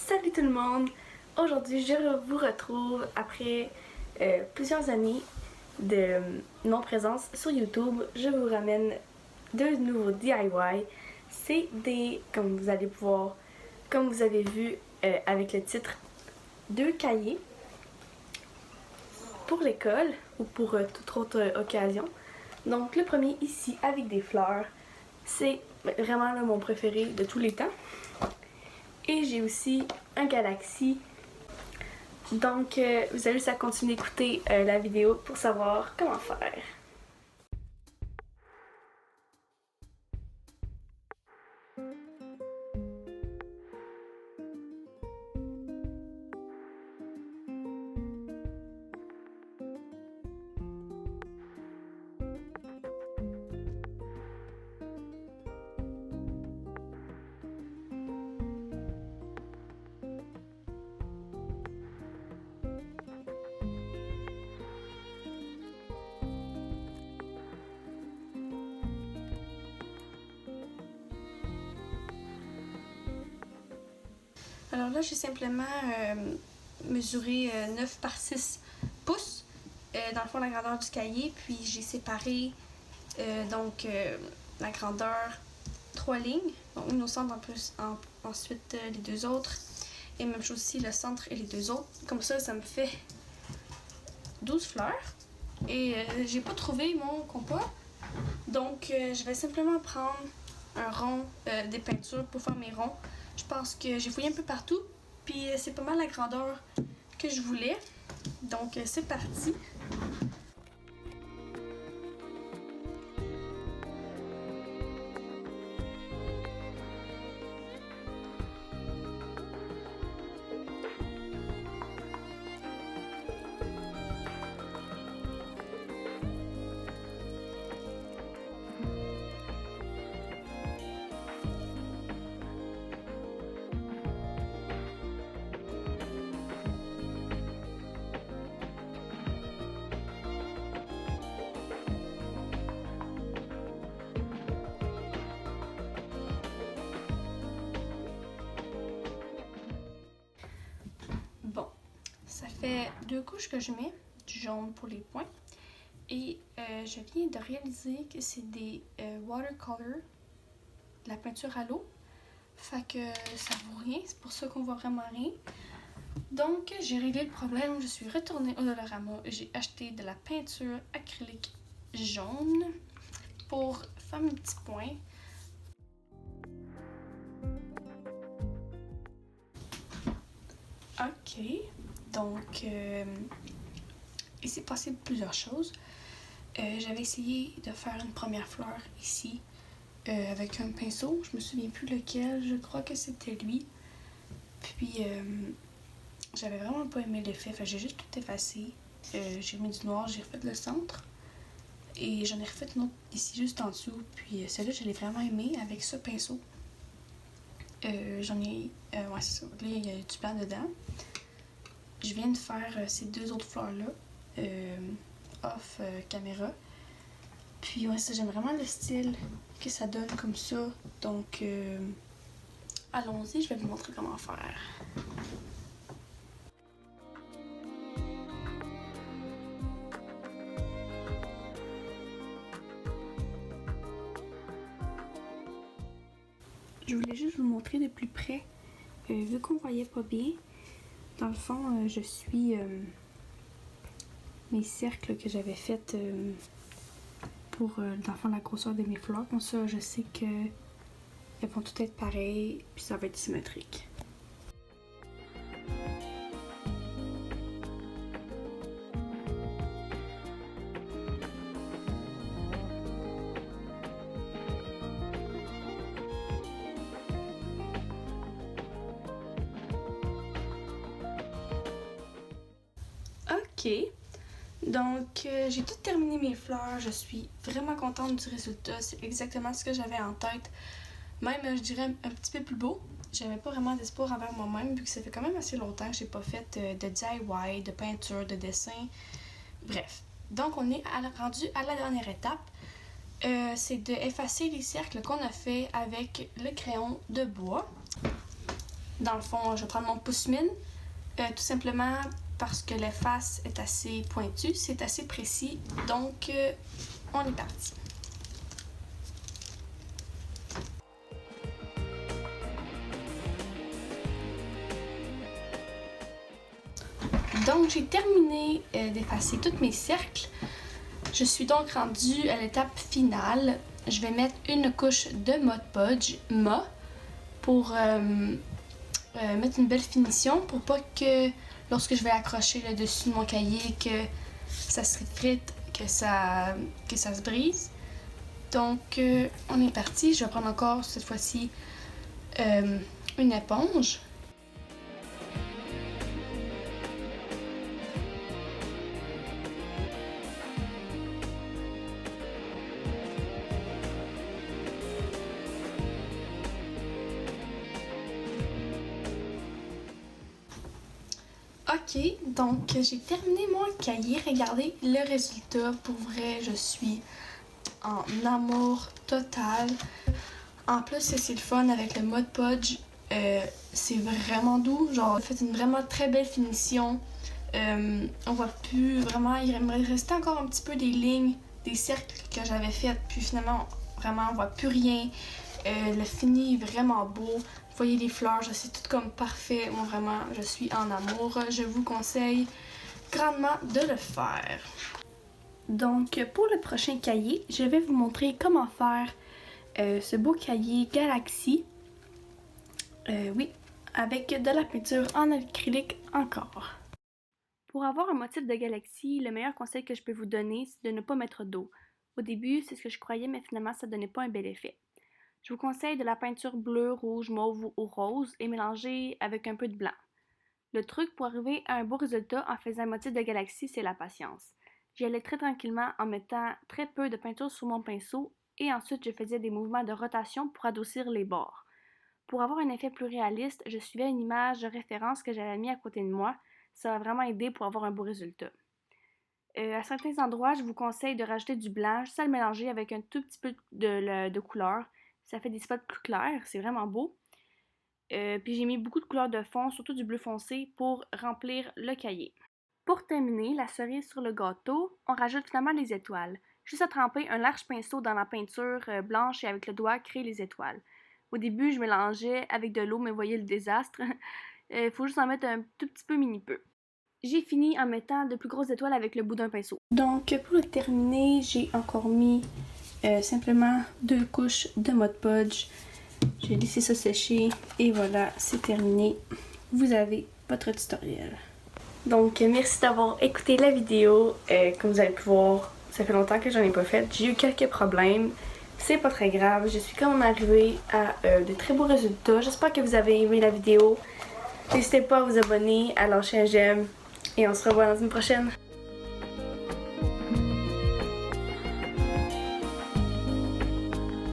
Salut tout le monde! Aujourd'hui, je vous retrouve après plusieurs années de non-présence sur YouTube. Je vous ramène deux nouveaux DIY. C'est des, comme vous allez pouvoir, comme vous avez vu avec le titre, deux cahiers pour l'école ou pour toute autre occasion. Donc le premier ici avec des fleurs, c'est vraiment là, mon préféré de tous les temps. Et j'ai aussi un Galaxy. Donc vous allez juste à continuer d'écouter la vidéo pour savoir comment faire. Alors là, j'ai simplement mesuré 9 par 6 pouces dans le fond la grandeur du cahier, puis j'ai séparé la grandeur 3 lignes, donc une au centre ensuite les deux autres, et même chose ici le centre et les deux autres. Comme ça me fait 12 fleurs, et j'ai pas trouvé mon compas, donc je vais simplement prendre un rond des peintures pour faire mes ronds. Je pense que j'ai fouillé un peu partout, puis c'est pas mal la grandeur que je voulais. Donc c'est parti. Bon, ça fait 2 couches que je mets du jaune pour les points, et je viens de réaliser que c'est des watercolor, de la peinture à l'eau, fait que ça vaut rien, c'est pour ça qu'on voit vraiment rien. Donc j'ai réglé le problème, je suis retournée au Dollarama, j'ai acheté de la peinture acrylique jaune pour faire mes petits points. Ok, donc il s'est passé plusieurs choses. J'avais essayé de faire une première fleur ici avec un pinceau, je me souviens plus lequel, je crois que c'était lui. Puis j'avais vraiment pas aimé l'effet, fait j'ai juste tout effacé. J'ai mis du noir, j'ai refait le centre, et j'en ai refait une autre ici juste en dessous. Puis celle-là, je l'ai vraiment aimé avec ce pinceau. J'en ai, ouais c'est ça, là il y a du blanc dedans. Je viens de faire ces deux autres fleurs-là off caméra. Puis ouais, ça, j'aime vraiment le style que ça donne comme ça. Donc allons-y, je vais vous montrer comment faire. Je voulais juste vous montrer de plus près, vu qu'on voyait pas bien. Dans le fond, je suis mes cercles que j'avais fait pour dans le fond la grosseur de mes fleurs. Comme ça, je sais que elles vont toutes être pareilles, puis ça va être symétrique. Ok, donc j'ai tout terminé mes fleurs, je suis vraiment contente du résultat, c'est exactement ce que j'avais en tête, même je dirais un petit peu plus beau. J'avais pas vraiment d'espoir envers moi-même vu que ça fait quand même assez longtemps que j'ai pas fait de DIY, de peinture, de dessin, bref. Donc on est rendu à la dernière étape, c'est d'effacer les cercles qu'on a fait avec le crayon de bois. Dans le fond, je vais prendre mon pouce-mine, tout simplement parce que l'efface est assez pointue, c'est assez précis, donc on est parti. Donc j'ai terminé d'effacer tous mes cercles. Je suis donc rendue à l'étape finale. Je vais mettre une couche de Mod Podge mat pour mettre une belle finition pour pas que lorsque je vais accrocher le dessus de mon cahier que ça se frite, que ça se brise. Donc on est parti. Je vais prendre encore cette fois-ci une éponge. Ok, donc j'ai terminé mon cahier. Regardez le résultat. Pour vrai, je suis en amour total. En plus, c'est le fun avec le Mod Podge. C'est vraiment doux. Genre, fait une vraiment très belle finition. On voit plus vraiment. Il me restait encore un petit peu des lignes, des cercles que j'avais fait. Puis finalement, vraiment, on voit plus rien. Le fini est vraiment beau. Vous voyez les fleurs, c'est tout comme parfait. Moi, vraiment, je suis en amour. Je vous conseille grandement de le faire. Donc, pour le prochain cahier, je vais vous montrer comment faire ce beau cahier Galaxy. Oui, avec de la peinture en acrylique encore. Pour avoir un motif de galaxie, le meilleur conseil que je peux vous donner, c'est de ne pas mettre d'eau. Au début, c'est ce que je croyais, mais finalement, ça ne donnait pas un bel effet. Je vous conseille de la peinture bleue, rouge, mauve ou rose et mélanger avec un peu de blanc. Le truc pour arriver à un beau résultat en faisant un motif de galaxie, c'est la patience. J'y allais très tranquillement en mettant très peu de peinture sur mon pinceau et ensuite je faisais des mouvements de rotation pour adoucir les bords. Pour avoir un effet plus réaliste, je suivais une image de référence que j'avais mis à côté de moi. Ça m'a vraiment aidé pour avoir un beau résultat. À certains endroits, je vous conseille de rajouter du blanc, juste à le mélanger avec un tout petit peu de couleur. Ça fait des spots plus clairs, c'est vraiment beau. Puis j'ai mis beaucoup de couleurs de fond, surtout du bleu foncé, pour remplir le cahier. Pour terminer, la cerise sur le gâteau, on rajoute finalement les étoiles. Juste à tremper un large pinceau dans la peinture blanche et avec le doigt créer les étoiles. Au début, je mélangeais avec de l'eau, mais voyez le désastre. Il faut juste en mettre un tout petit peu mini peu. J'ai fini en mettant de plus grosses étoiles avec le bout d'un pinceau. Donc pour le terminer, j'ai encore mis simplement 2 couches de Mod Podge. J'ai laissé ça sécher et voilà, c'est terminé. Vous avez votre tutoriel. Donc merci d'avoir écouté la vidéo. Comme vous avez pu voir, ça fait longtemps que j'en ai pas fait. J'ai eu quelques problèmes. C'est pas très grave. Je suis quand même arrivée à de très beaux résultats. J'espère que vous avez aimé la vidéo. N'hésitez pas à vous abonner, à lâcher un j'aime. Et on se revoit dans une prochaine.